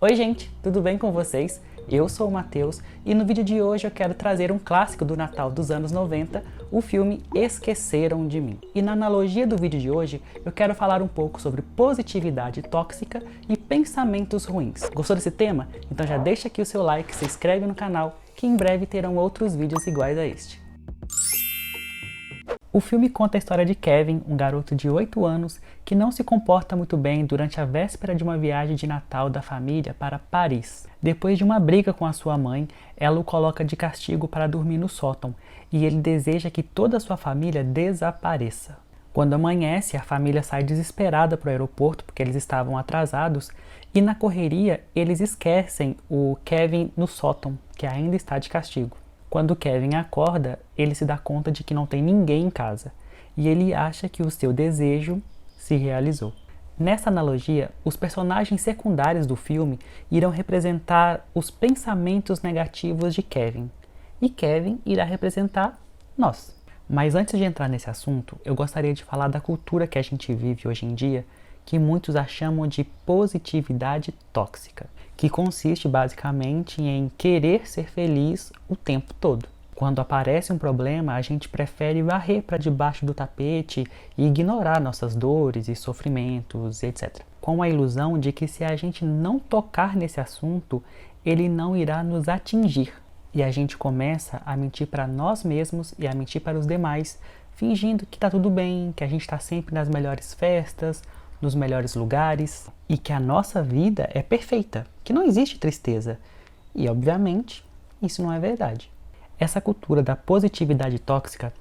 Oi gente, tudo bem com vocês? Eu sou o Matheus e no vídeo de hoje eu quero trazer um clássico do Natal dos anos 90, o filme Esqueceram de Mim. E na analogia do vídeo de hoje, eu quero falar um pouco sobre positividade tóxica e pensamentos ruins. Gostou desse tema? Então já deixa aqui o seu like, se inscreve no canal, que em breve terão outros vídeos iguais a este. O filme conta a história de Kevin, um garoto de 8 anos que não se comporta muito bem durante a véspera de uma viagem de Natal da família para Paris. Depois de uma briga com a sua mãe, ela o coloca de castigo para dormir no sótão e ele deseja que toda a sua família desapareça. Quando amanhece, a família sai desesperada para o aeroporto porque eles estavam atrasados e na correria eles esquecem o Kevin no sótão, que ainda está de castigo. Quando Kevin acorda, ele se dá conta de que não tem ninguém em casa e ele acha que o seu desejo se realizou. Nessa analogia, os personagens secundários do filme irão representar os pensamentos negativos de Kevin e Kevin irá representar nós. Mas antes de entrar nesse assunto, eu gostaria de falar da cultura que a gente vive hoje em dia, que muitos a chamam de positividade tóxica, que consiste basicamente em querer ser feliz o tempo todo. Quando aparece um problema, a gente prefere varrer para debaixo do tapete e ignorar nossas dores e sofrimentos, etc. Com a ilusão de que se a gente não tocar nesse assunto, ele não irá nos atingir. E a gente começa a mentir para nós mesmos e a mentir para os demais, fingindo que está tudo bem, que a gente está sempre nas melhores festas, nos melhores lugares e que a nossa vida é perfeita, que não existe tristeza. E, obviamente, isso não é verdade. Essa cultura da positividade tóxica,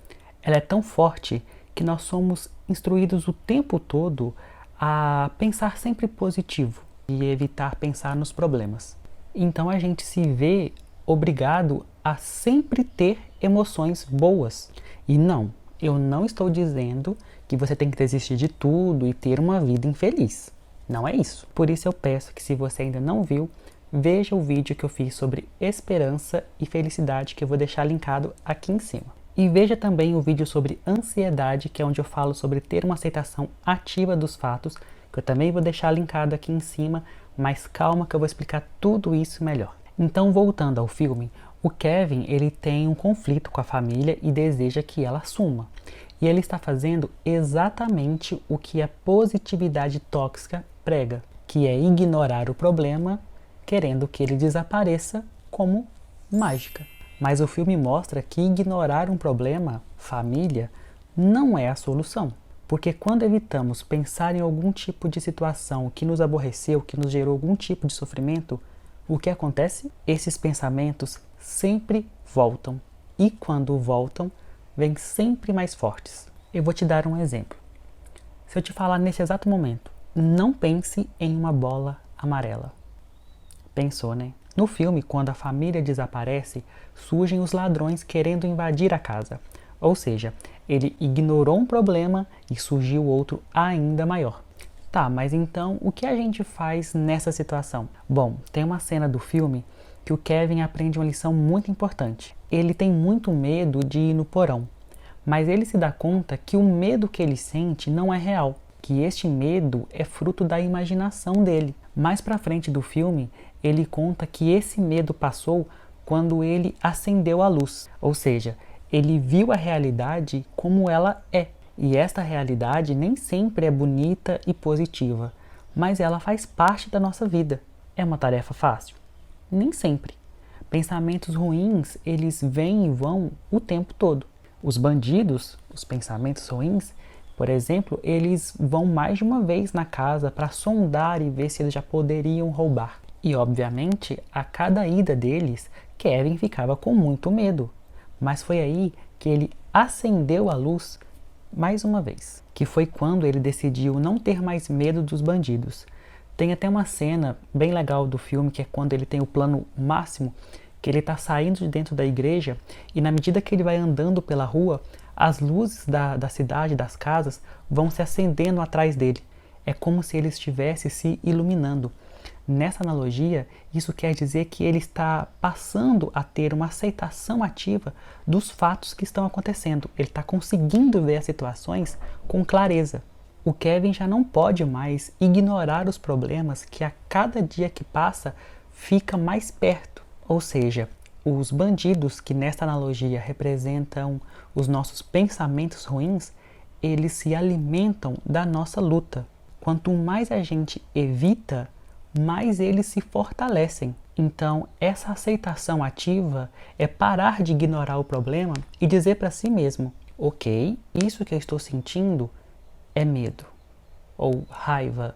ela é tão forte que nós somos instruídos o tempo todo a pensar sempre positivo e evitar pensar nos problemas. Então a gente se vê obrigado a sempre ter emoções boas. E não, eu não estou dizendo que você tem que desistir de tudo e ter uma vida infeliz. Não é isso. Por isso eu peço que se você ainda não viu, veja o vídeo que eu fiz sobre esperança e felicidade que eu vou deixar linkado aqui em cima. E veja também o vídeo sobre ansiedade, que é onde eu falo sobre ter uma aceitação ativa dos fatos, que eu também vou deixar linkado aqui em cima, mas calma que eu vou explicar tudo isso melhor. Então, voltando ao filme, o Kevin ele tem um conflito com a família e deseja que ela assuma. E ele está fazendo exatamente o que a positividade tóxica prega, que é ignorar o problema, querendo que ele desapareça como mágica. Mas o filme mostra que ignorar um problema, família, não é a solução. Porque quando evitamos pensar em algum tipo de situação que nos aborreceu, que nos gerou algum tipo de sofrimento, o que acontece? Esses pensamentos sempre voltam. E quando voltam, vêm sempre mais fortes. Eu vou te dar um exemplo. Se eu te falar nesse exato momento, não pense em uma bola amarela. Pensou, né? No filme, quando a família desaparece, surgem os ladrões querendo invadir a casa. Ou seja, ele ignorou um problema e surgiu outro ainda maior. Tá, mas então o que a gente faz nessa situação? Bom, tem uma cena do filme que o Kevin aprende uma lição muito importante. Ele tem muito medo de ir no porão, mas ele se dá conta que o medo que ele sente não é real, que este medo é fruto da imaginação dele. Mais pra frente do filme, ele conta que esse medo passou quando ele acendeu a luz, ou seja, ele viu a realidade como ela é. E esta realidade nem sempre é bonita e positiva, mas ela faz parte da nossa vida. É uma tarefa fácil? Nem sempre. Pensamentos ruins, eles vêm e vão o tempo todo. Os bandidos, os pensamentos ruins, por exemplo, eles vão mais de uma vez na casa para sondar e ver se eles já poderiam roubar. E, obviamente, a cada ida deles, Kevin ficava com muito medo. Mas foi aí que ele acendeu a luz mais uma vez, que foi quando ele decidiu não ter mais medo dos bandidos. Tem até uma cena bem legal do filme, que é quando ele tem o plano máximo, que ele está saindo de dentro da igreja e na medida que ele vai andando pela rua, as luzes da cidade, das casas, vão se acendendo atrás dele. É como se ele estivesse se iluminando. Nessa analogia, isso quer dizer que ele está passando a ter uma aceitação ativa dos fatos que estão acontecendo. Ele está conseguindo ver as situações com clareza. O Kevin já não pode mais ignorar os problemas que a cada dia que passa fica mais perto. Ou seja, os bandidos, que nesta analogia representam os nossos pensamentos ruins, eles se alimentam da nossa luta. Quanto mais a gente evita, mais eles se fortalecem. Então, essa aceitação ativa é parar de ignorar o problema e dizer para si mesmo: ok, isso que eu estou sentindo é medo, ou raiva,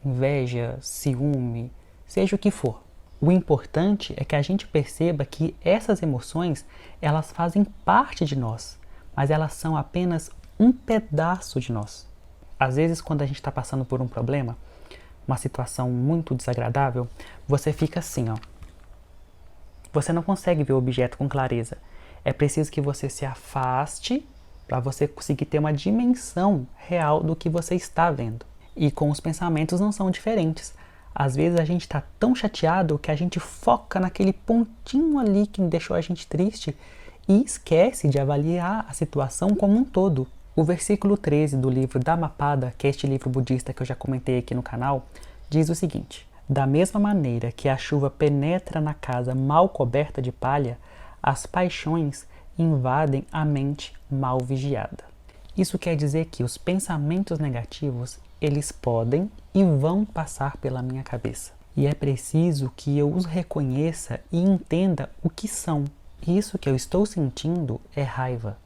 inveja, ciúme, seja o que for. O importante é que a gente perceba que essas emoções, elas fazem parte de nós, mas elas são apenas um pedaço de nós. Às vezes, quando a gente está passando por um problema, uma situação muito desagradável, você fica assim, ó. Você não consegue ver o objeto com clareza. É preciso que você se afaste para você conseguir ter uma dimensão real do que você está vendo. E com os pensamentos não são diferentes. Às vezes a gente está tão chateado que a gente foca naquele pontinho ali que deixou a gente triste e esquece de avaliar a situação como um todo. O versículo 13 do livro Dhammapada, que é este livro budista que eu já comentei aqui no canal, diz o seguinte: da mesma maneira que a chuva penetra na casa mal coberta de palha, as paixões invadem a mente mal vigiada. Isso quer dizer que os pensamentos negativos, eles podem e vão passar pela minha cabeça. E é preciso que eu os reconheça e entenda o que são. Isso que eu estou sentindo é raiva.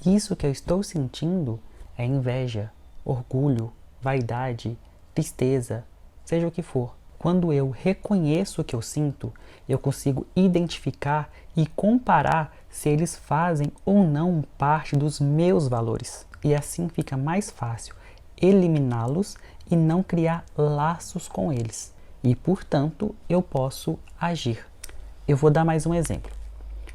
Isso que eu estou sentindo é inveja, orgulho, vaidade, tristeza, seja o que for. Quando eu reconheço o que eu sinto, eu consigo identificar e comparar se eles fazem ou não parte dos meus valores. E assim fica mais fácil eliminá-los e não criar laços com eles. E, portanto, eu posso agir. Eu vou dar mais um exemplo.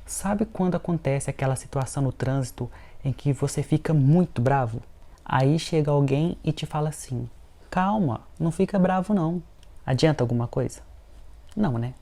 Sabe quando acontece aquela situação no trânsito em que você fica muito bravo? Aí chega alguém e te fala assim: calma, não fica bravo não. Adianta alguma coisa? Não, né?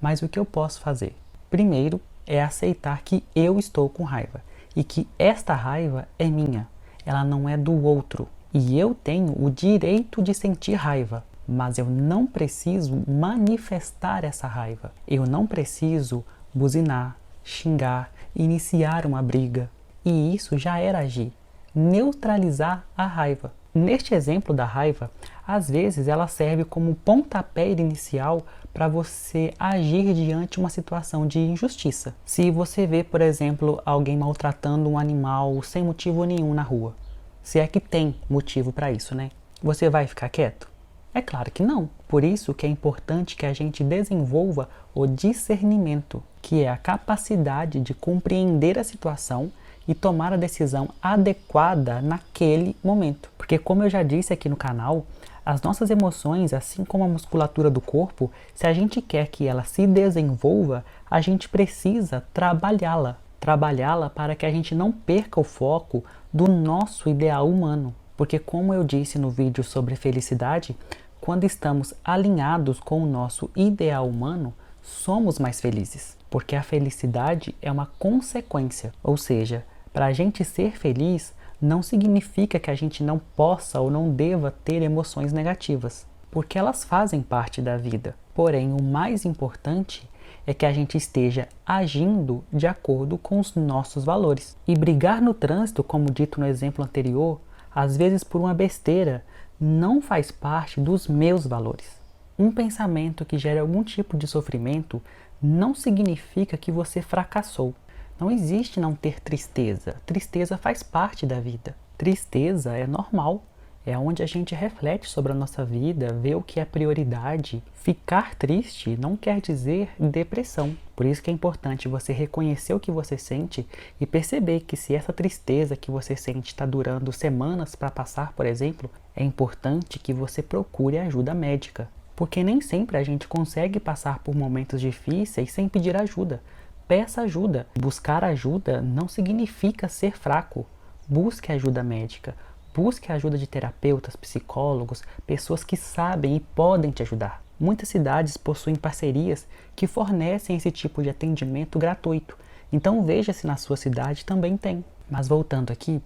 Mas o que eu posso fazer? Primeiro é aceitar que eu estou com raiva e que esta raiva é minha, ela não é do outro. E eu tenho o direito de sentir raiva, mas eu não preciso manifestar essa raiva. Eu não preciso buzinar, xingar, iniciar uma briga. E isso já era agir, neutralizar a raiva. Neste exemplo da raiva, às vezes ela serve como pontapé inicial para você agir diante de uma situação de injustiça. Se você vê, por exemplo, alguém maltratando um animal sem motivo nenhum na rua, se é que tem motivo para isso, né? Você vai ficar quieto? É claro que não. Por isso que é importante que a gente desenvolva o discernimento, que é a capacidade de compreender a situação e tomar a decisão adequada naquele momento. Porque, como eu já disse aqui no canal, as nossas emoções, assim como a musculatura do corpo, se a gente quer que ela se desenvolva, a gente precisa trabalhá-la. Trabalhá-la para que a gente não perca o foco do nosso ideal humano. Porque, como eu disse no vídeo sobre felicidade, quando estamos alinhados com o nosso ideal humano, somos mais felizes. Porque a felicidade é uma consequência, ou seja, para a gente ser feliz, não significa que a gente não possa ou não deva ter emoções negativas, porque elas fazem parte da vida. Porém, o mais importante é que a gente esteja agindo de acordo com os nossos valores. E brigar no trânsito, como dito no exemplo anterior, às vezes por uma besteira, não faz parte dos meus valores. Um pensamento que gera algum tipo de sofrimento não significa que você fracassou. Não existe não ter tristeza. Tristeza faz parte da vida. Tristeza é normal. É onde a gente reflete sobre a nossa vida, vê o que é prioridade. Ficar triste não quer dizer depressão. Por isso que é importante você reconhecer o que você sente e perceber que se essa tristeza que você sente está durando semanas para passar, por exemplo, é importante que você procure ajuda médica. Porque nem sempre a gente consegue passar por momentos difíceis sem pedir ajuda. Peça ajuda. Buscar ajuda não significa ser fraco. Busque ajuda médica. Busque a ajuda de terapeutas, psicólogos, pessoas que sabem e podem te ajudar. Muitas cidades possuem parcerias que fornecem esse tipo de atendimento gratuito. Então veja se na sua cidade também tem. Mas voltando aqui,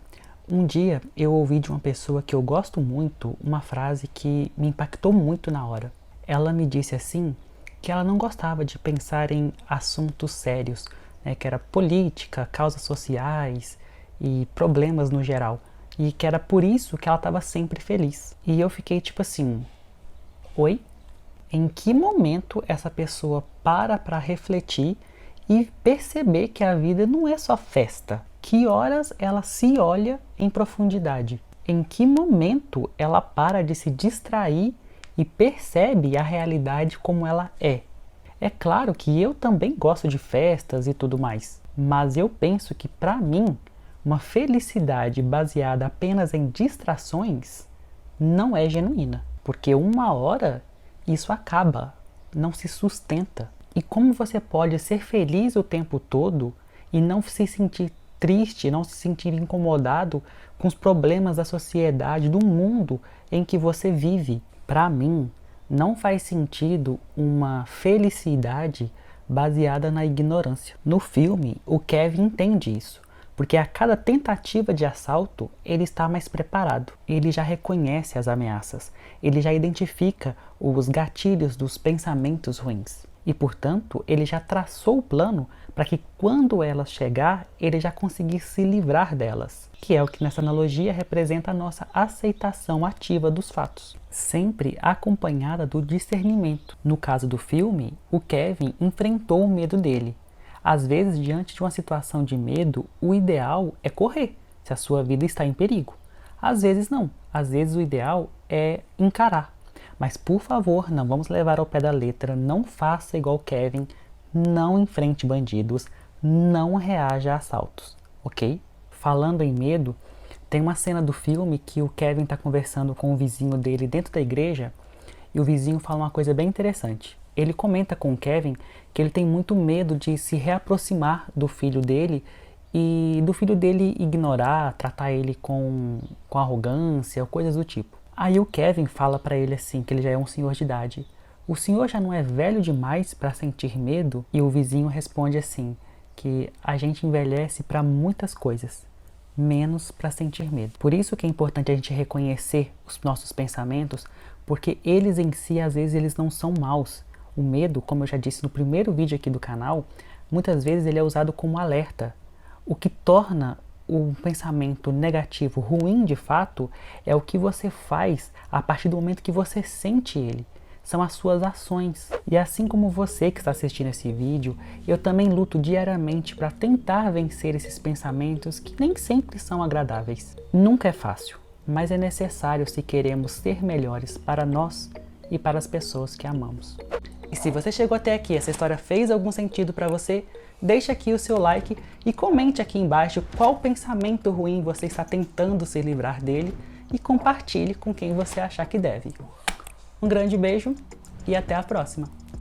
Um dia eu ouvi de uma pessoa que eu gosto muito uma frase que me impactou muito na hora. Ela me disse assim que ela não gostava de pensar em assuntos sérios, né, que era política, causas sociais e problemas no geral. E que era por isso que ela estava sempre feliz. E eu fiquei tipo assim, oi? Em que momento essa pessoa para refletir e perceber que a vida não é só festa? Que horas ela se olha em profundidade? Em que momento ela para de se distrair e percebe a realidade como ela é? É claro que eu também gosto de festas e tudo mais, mas eu penso que para mim, uma felicidade baseada apenas em distrações não é genuína, porque uma hora isso acaba, não se sustenta. E como você pode ser feliz o tempo todo e não se sentir triste, não se sentir incomodado com os problemas da sociedade, do mundo em que você vive? Para mim, não faz sentido uma felicidade baseada na ignorância. No filme, o Kevin entende isso, porque a cada tentativa de assalto, ele está mais preparado. Ele já reconhece as ameaças, ele já identifica os gatilhos dos pensamentos ruins. E, portanto, ele já traçou o plano para que quando elas chegar, ele já conseguisse se livrar delas, que é o que nessa analogia representa a nossa aceitação ativa dos fatos, sempre acompanhada do discernimento. No caso do filme, o Kevin enfrentou o medo dele. Às vezes, diante de uma situação de medo, o ideal é correr, se a sua vida está em perigo. Às vezes não, às vezes o ideal é encarar. Mas, por favor, não vamos levar ao pé da letra, não faça igual Kevin, não enfrente bandidos, não reaja a assaltos, ok? Falando em medo, tem uma cena do filme que o Kevin está conversando com o vizinho dele dentro da igreja e o vizinho fala uma coisa bem interessante. Ele comenta com o Kevin que ele tem muito medo de se reaproximar do filho dele e do filho dele ignorar, tratar ele com arrogância ou coisas do tipo. Aí o Kevin fala para ele assim, que ele já é um senhor de idade. O senhor já não é velho demais para sentir medo? E o vizinho responde assim, que a gente envelhece para muitas coisas, menos para sentir medo. Por isso que é importante a gente reconhecer os nossos pensamentos, porque eles em si, às vezes, eles não são maus. O medo, como eu já disse no primeiro vídeo aqui do canal, muitas vezes ele é usado como alerta. O que torna o pensamento negativo ruim de fato é o que você faz a partir do momento que você sente ele. São as suas ações. E assim como você que está assistindo esse vídeo, eu também luto diariamente para tentar vencer esses pensamentos que nem sempre são agradáveis. Nunca é fácil, mas é necessário se queremos ser melhores para nós e para as pessoas que amamos. E se você chegou até aqui, essa história fez algum sentido para você, deixa aqui o seu like e comente aqui embaixo qual pensamento ruim você está tentando se livrar dele e compartilhe com quem você achar que deve. Um grande beijo e até a próxima!